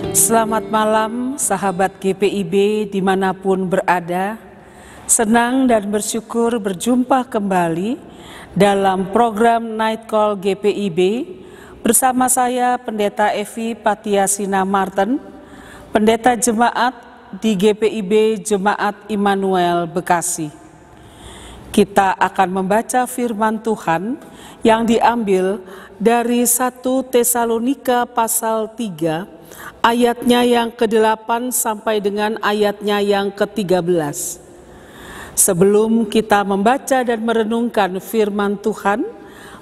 Selamat malam sahabat GPIB dimanapun berada. Senang dan bersyukur berjumpa kembali dalam program Night Call GPIB bersama saya Pendeta Evi Patiasina Marten, Pendeta Jemaat di GPIB Jemaat Immanuel Bekasi. Kita akan membaca firman Tuhan yang diambil dari 1 Tesalonika pasal 3 ayatnya yang ke-8 sampai dengan ayatnya yang ke-13. Sebelum kita membaca dan merenungkan firman Tuhan,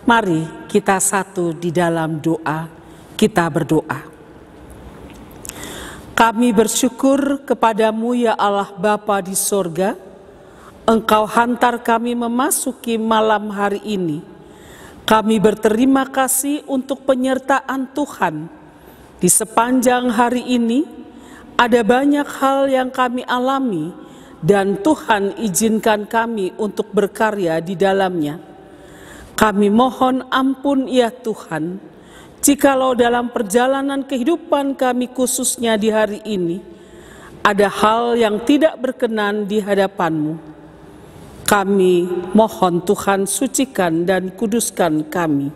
mari kita satu di dalam doa. Kita berdoa. Kami bersyukur kepadamu ya Allah Bapa di sorga, Engkau hantar kami memasuki malam hari ini. Kami berterima kasih untuk penyertaan Tuhan. Di sepanjang hari ini, ada banyak hal yang kami alami dan Tuhan izinkan kami untuk berkarya di dalamnya. Kami mohon ampun ya Tuhan, jikalau dalam perjalanan kehidupan kami khususnya di hari ini, ada hal yang tidak berkenan di hadapan-Mu. Kami mohon Tuhan sucikan dan kuduskan kami.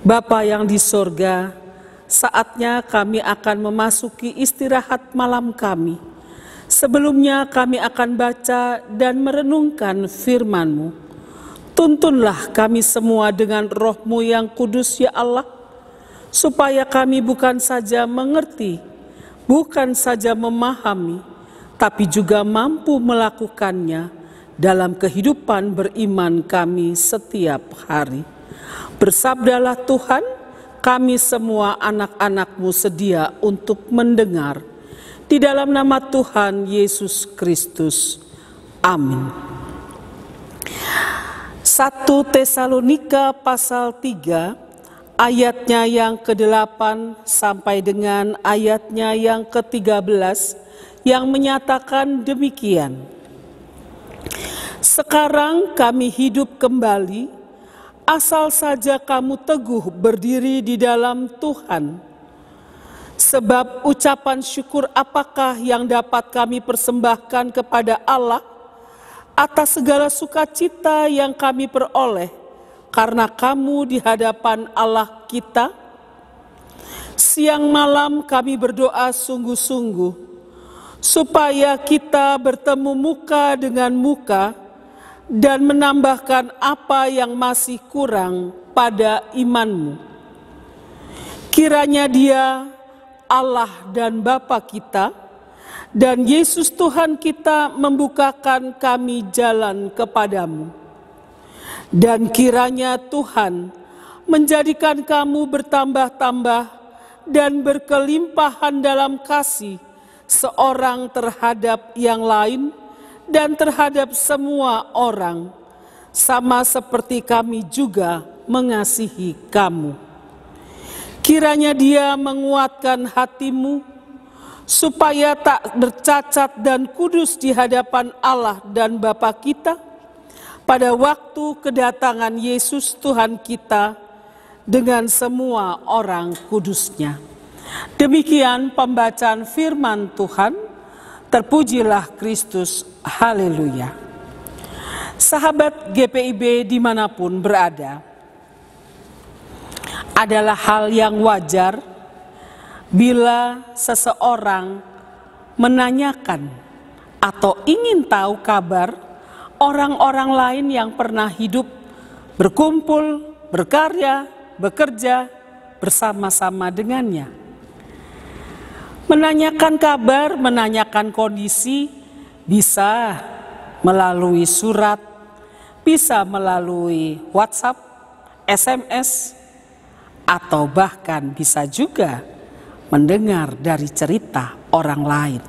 Bapa yang di sorga, saatnya kami akan memasuki istirahat malam kami. Sebelumnya kami akan baca dan merenungkan firman-Mu. Tuntunlah kami semua dengan Roh-Mu yang kudus ya Allah, supaya kami bukan saja mengerti, bukan saja memahami, tapi juga mampu melakukannya dalam kehidupan beriman kami setiap hari. Bersabdalah Tuhan, kami semua anak-anak-Mu sedia untuk mendengar. Di dalam nama Tuhan Yesus Kristus. Amin. 1 Tesalonika pasal 3 ayatnya yang ke-8 sampai dengan ayatnya yang ke-13 yang menyatakan demikian. Sekarang kami hidup kembali, asal saja kamu teguh berdiri di dalam Tuhan. Sebab ucapan syukur apakah yang dapat kami persembahkan kepada Allah atas segala sukacita yang kami peroleh karena kamu di hadapan Allah kita? Siang malam kami berdoa sungguh-sungguh supaya kita bertemu muka dengan muka dan menambahkan apa yang masih kurang pada iman-Mu. Kiranya Dia, Allah dan Bapa kita, dan Yesus Tuhan kita membukakan kami jalan kepadamu. Dan kiranya Tuhan menjadikan kamu bertambah-tambah dan berkelimpahan dalam kasih seorang terhadap yang lain, dan terhadap semua orang, sama seperti kami juga mengasihi kamu. Kiranya Dia menguatkan hatimu, supaya tak bercacat dan kudus di hadapan Allah dan Bapa kita, pada waktu kedatangan Yesus Tuhan kita dengan semua orang kudusnya. Demikian pembacaan firman Tuhan. Terpujilah Kristus, haleluya. Sahabat GPIB dimanapun berada, adalah hal yang wajar bila seseorang menanyakan atau ingin tahu kabar orang-orang lain yang pernah hidup, berkumpul, berkarya, bekerja bersama-sama dengannya. Menanyakan kabar, menanyakan kondisi, bisa melalui surat, bisa melalui WhatsApp, SMS, atau bahkan bisa juga mendengar dari cerita orang lain.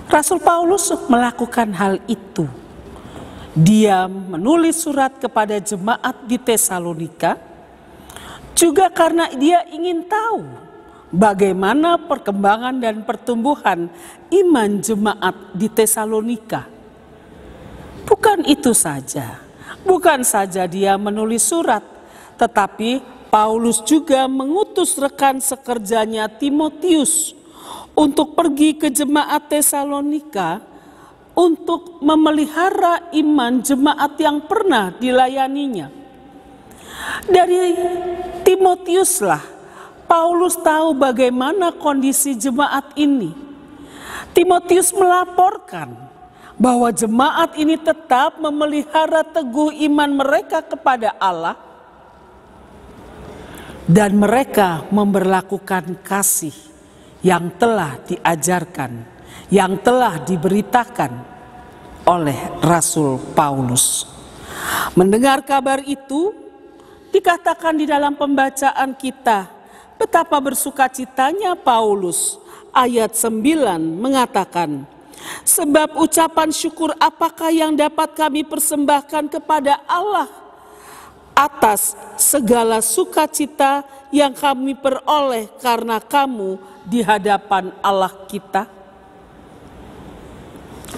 Rasul Paulus melakukan hal itu. Dia menulis surat kepada jemaat di Tesalonika, juga karena dia ingin tahu bagaimana perkembangan dan pertumbuhan iman jemaat di Tesalonika. Bukan itu saja, bukan saja dia menulis surat, tetapi Paulus juga mengutus rekan sekerjanya Timotius untuk pergi ke jemaat Tesalonika untuk memelihara iman jemaat yang pernah dilayaninya. Dari Timotiuslah Paulus tahu bagaimana kondisi jemaat ini. Timotius melaporkan bahwa jemaat ini tetap memelihara teguh iman mereka kepada Allah dan mereka memberlakukan kasih yang telah diajarkan, yang telah diberitakan oleh Rasul Paulus. Mendengar kabar itu, dikatakan di dalam pembacaan kita, betapa bersukacitanya Paulus. Ayat 9 mengatakan, sebab ucapan syukur apakah yang dapat kami persembahkan kepada Allah atas segala sukacita yang kami peroleh karena kamu di hadapan Allah kita.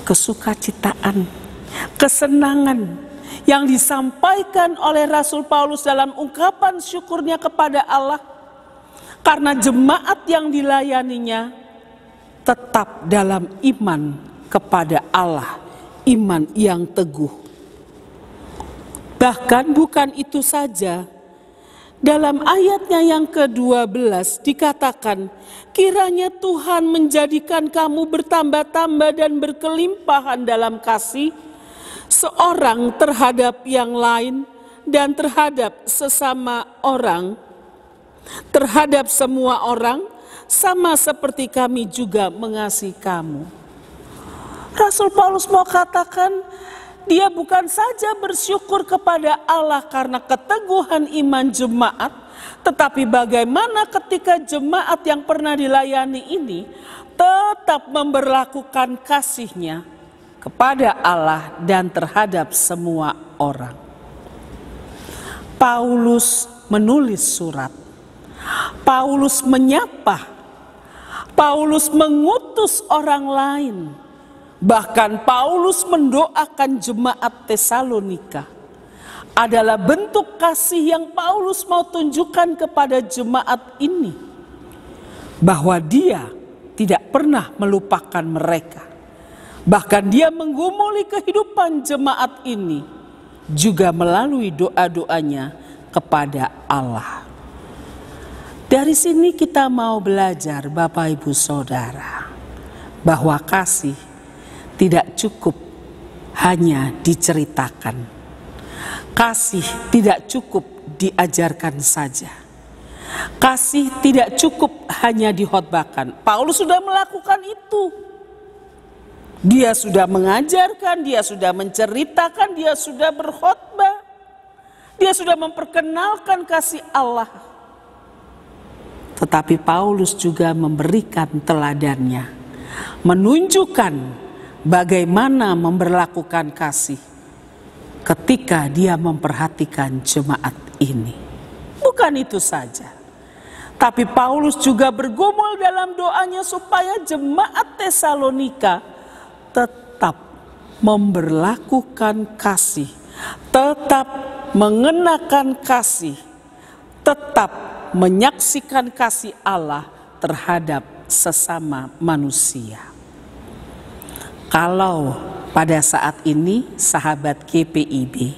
Kesukacitaan, kesenangan yang disampaikan oleh Rasul Paulus dalam ungkapan syukurnya kepada Allah karena jemaat yang dilayaninya tetap dalam iman kepada Allah, iman yang teguh. Bahkan bukan itu saja, dalam ayatnya yang ke-12 dikatakan, kiranya Tuhan menjadikan kamu bertambah-tambah dan berkelimpahan dalam kasih, seorang terhadap yang lain dan terhadap sesama orang, terhadap semua orang, sama seperti kami juga mengasihi kamu. Rasul Paulus mau katakan, dia bukan saja bersyukur kepada Allah karena keteguhan iman jemaat, tetapi bagaimana ketika jemaat yang pernah dilayani ini tetap memberlakukan kasihnya kepada Allah dan terhadap semua orang. Paulus menulis surat, Paulus menyapa, Paulus mengutus orang lain. Bahkan Paulus mendoakan jemaat Tesalonika. Adalah bentuk kasih yang Paulus mau tunjukkan kepada jemaat ini. Bahwa dia tidak pernah melupakan mereka. Bahkan dia menggumuli kehidupan jemaat ini. Juga melalui doa-doanya kepada Allah. Dari sini kita mau belajar Bapak Ibu Saudara. Bahwa kasih tidak cukup hanya diceritakan. Kasih tidak cukup diajarkan saja. Kasih tidak cukup hanya dihotbahkan. Paulus sudah melakukan itu. Dia sudah mengajarkan, dia sudah menceritakan, dia sudah berkhotbah. Dia sudah memperkenalkan kasih Allah. Tetapi Paulus juga memberikan teladannya. Menunjukkan bagaimana memberlakukan kasih ketika dia memperhatikan jemaat ini. Bukan itu saja, tapi Paulus juga bergumul dalam doanya supaya jemaat Tesalonika tetap memberlakukan kasih, tetap mengenakan kasih, tetap menyaksikan kasih Allah terhadap sesama manusia. Kalau pada saat ini sahabat GPIB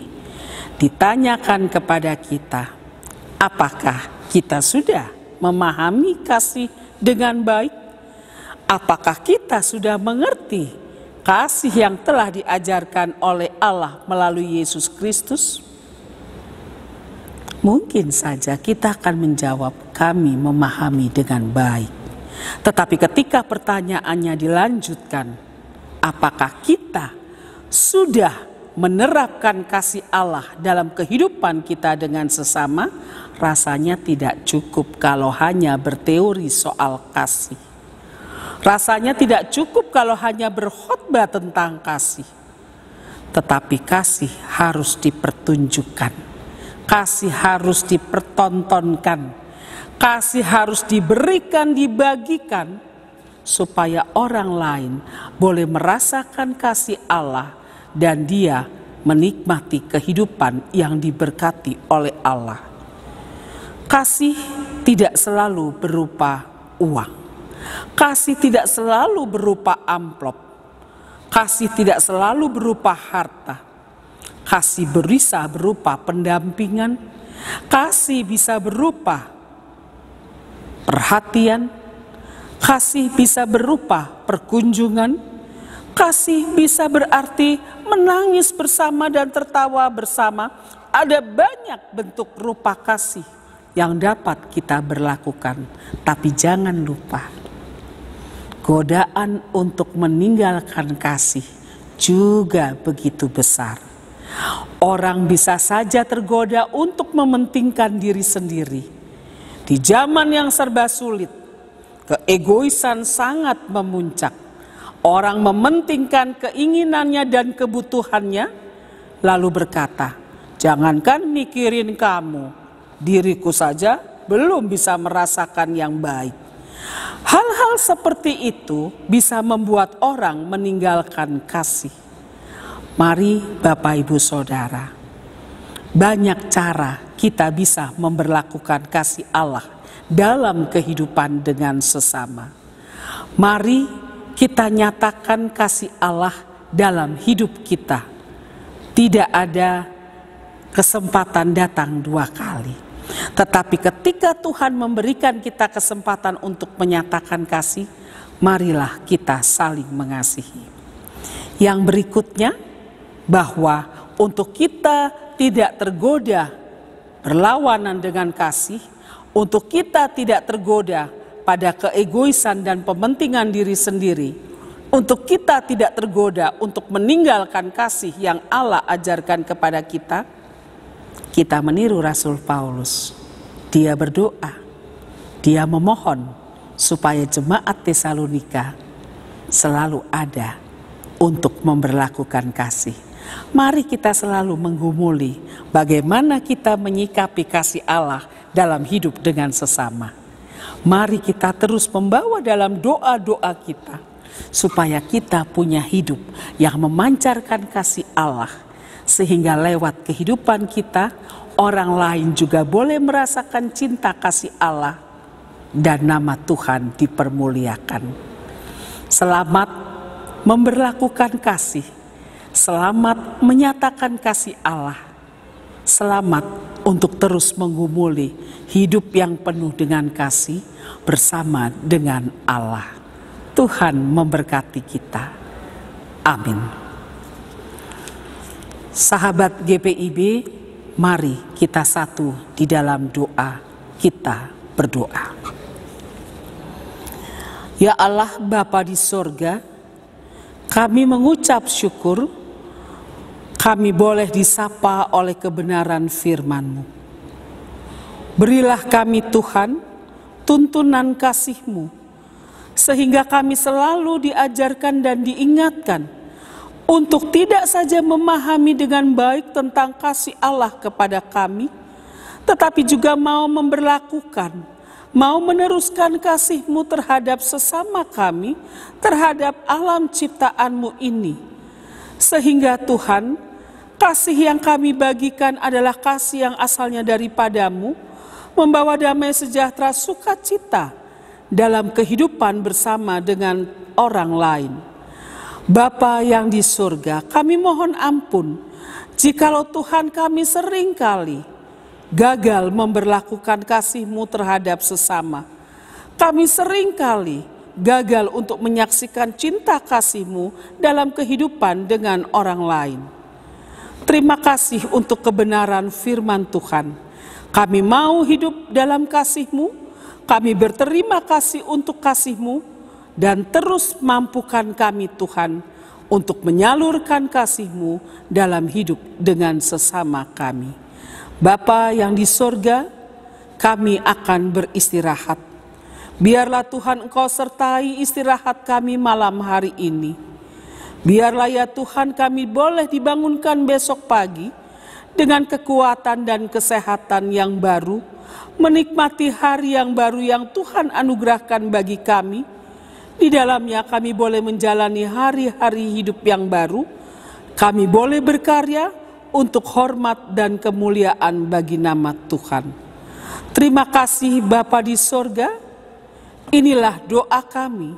ditanyakan kepada kita, apakah kita sudah memahami kasih dengan baik? Apakah kita sudah mengerti kasih yang telah diajarkan oleh Allah melalui Yesus Kristus? Mungkin saja kita akan menjawab, kami memahami dengan baik. Tetapi ketika pertanyaannya dilanjutkan, apakah kita sudah menerapkan kasih Allah dalam kehidupan kita dengan sesama? Rasanya tidak cukup kalau hanya berteori soal kasih. Rasanya tidak cukup kalau hanya berkhotbah tentang kasih. Tetapi kasih harus dipertunjukkan. Kasih harus dipertontonkan. Kasih harus diberikan, dibagikan. Supaya orang lain boleh merasakan kasih Allah dan dia menikmati kehidupan yang diberkati oleh Allah. Kasih tidak selalu berupa uang. Kasih tidak selalu berupa amplop. Kasih tidak selalu berupa harta. Kasih bisa berupa pendampingan. Kasih bisa berupa perhatian. Kasih bisa berupa perkunjungan. Kasih bisa berarti menangis bersama dan tertawa bersama. Ada banyak bentuk rupa kasih yang dapat kita berlakukan. Tapi jangan lupa, godaan untuk meninggalkan kasih juga begitu besar. Orang bisa saja tergoda untuk mementingkan diri sendiri. Di zaman yang serba sulit, keegoisan sangat memuncak. Orang mementingkan keinginannya dan kebutuhannya, lalu berkata, jangankan mikirin kamu, diriku saja belum bisa merasakan yang baik. Hal-hal seperti itu bisa membuat orang meninggalkan kasih. Mari Bapak Ibu Saudara, banyak cara kita bisa memberlakukan kasih Allah dalam kehidupan dengan sesama. Mari kita nyatakan kasih Allah dalam hidup kita. Tidak ada kesempatan datang dua kali. Tetapi ketika Tuhan memberikan kita kesempatan untuk menyatakan kasih, marilah kita saling mengasihi. Yang berikutnya, bahwa untuk kita tidak tergoda berlawanan dengan kasih, untuk kita tidak tergoda pada keegoisan dan pementingan diri sendiri, untuk kita tidak tergoda untuk meninggalkan kasih yang Allah ajarkan kepada kita, kita meniru Rasul Paulus. Dia berdoa, dia memohon supaya jemaat Tesalonika selalu ada untuk memberlakukan kasih. Mari kita selalu menggumuli bagaimana kita menyikapi kasih Allah dalam hidup dengan sesama. Mari kita terus membawa dalam doa-doa kita supaya kita punya hidup yang memancarkan kasih Allah, sehingga lewat kehidupan kita orang lain juga boleh merasakan cinta kasih Allah dan nama Tuhan dipermuliakan. Selamat memberlakukan kasih, selamat menyatakan kasih Allah, selamat untuk terus menggumuli hidup yang penuh dengan kasih bersama dengan Allah. Tuhan memberkati kita. Amin. Sahabat GPIB, mari kita satu di dalam doa. Kita berdoa. Ya Allah Bapa di sorga, kami mengucap syukur kami boleh disapa oleh kebenaran firman-Mu. Berilah kami Tuhan tuntunan kasih-Mu, sehingga kami selalu diajarkan dan diingatkan untuk tidak saja memahami dengan baik tentang kasih Allah kepada kami, tetapi juga mau memberlakukan, mau meneruskan kasih-Mu terhadap sesama kami, terhadap alam ciptaan-Mu ini. Sehingga Tuhan, kasih yang kami bagikan adalah kasih yang asalnya daripada-Mu, membawa damai sejahtera sukacita dalam kehidupan bersama dengan orang lain. Bapa yang di surga, kami mohon ampun jikalau Tuhan kami seringkali gagal memberlakukan kasih-Mu terhadap sesama. Kami seringkali gagal untuk menyaksikan cinta kasih-Mu dalam kehidupan dengan orang lain. Terima kasih untuk kebenaran firman Tuhan. Kami mau hidup dalam kasih-Mu, kami berterima kasih untuk kasih-Mu, dan terus mampukan kami Tuhan untuk menyalurkan kasih-Mu dalam hidup dengan sesama kami. Bapa yang di sorga, kami akan beristirahat. Biarlah Tuhan Engkau sertai istirahat kami malam hari ini. Biarlah ya Tuhan kami boleh dibangunkan besok pagi dengan kekuatan dan kesehatan yang baru, menikmati hari yang baru yang Tuhan anugerahkan bagi kami. Di dalamnya kami boleh menjalani hari-hari hidup yang baru. Kami boleh berkarya untuk hormat dan kemuliaan bagi nama Tuhan. Terima kasih Bapa di sorga, inilah doa kami.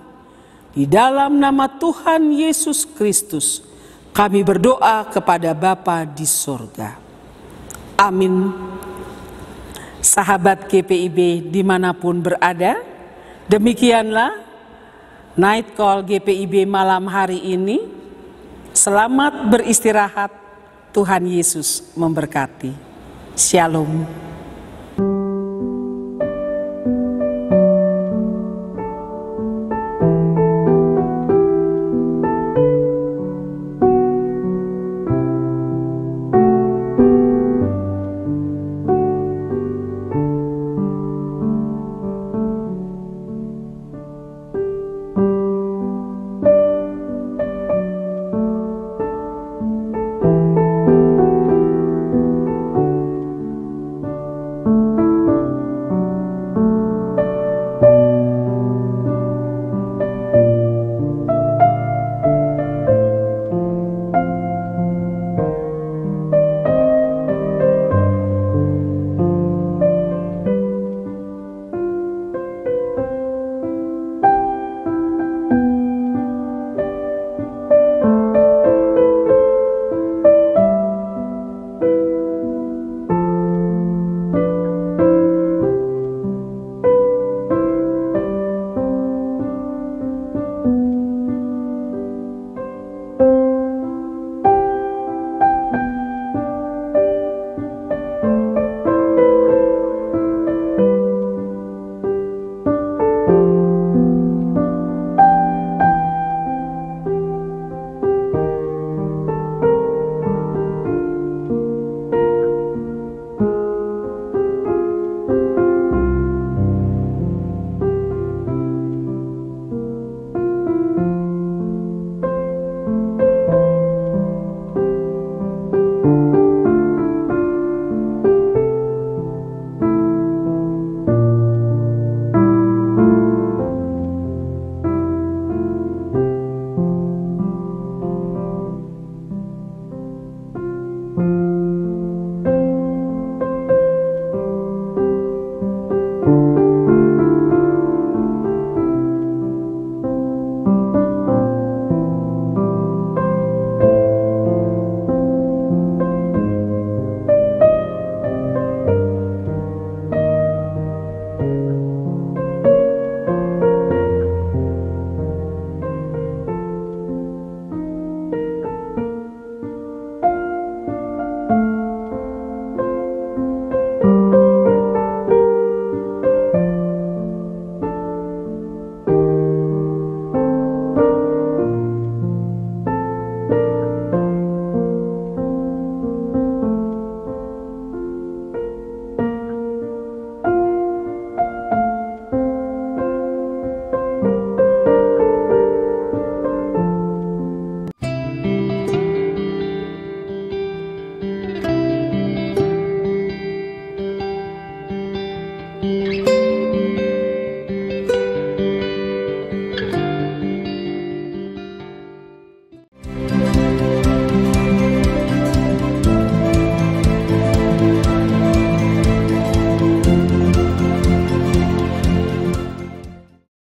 Di dalam nama Tuhan Yesus Kristus, kami berdoa kepada Bapa di sorga. Amin. Sahabat GPIB dimanapun berada, demikianlah Night Call GPIB malam hari ini. Selamat beristirahat, Tuhan Yesus memberkati. Shalom.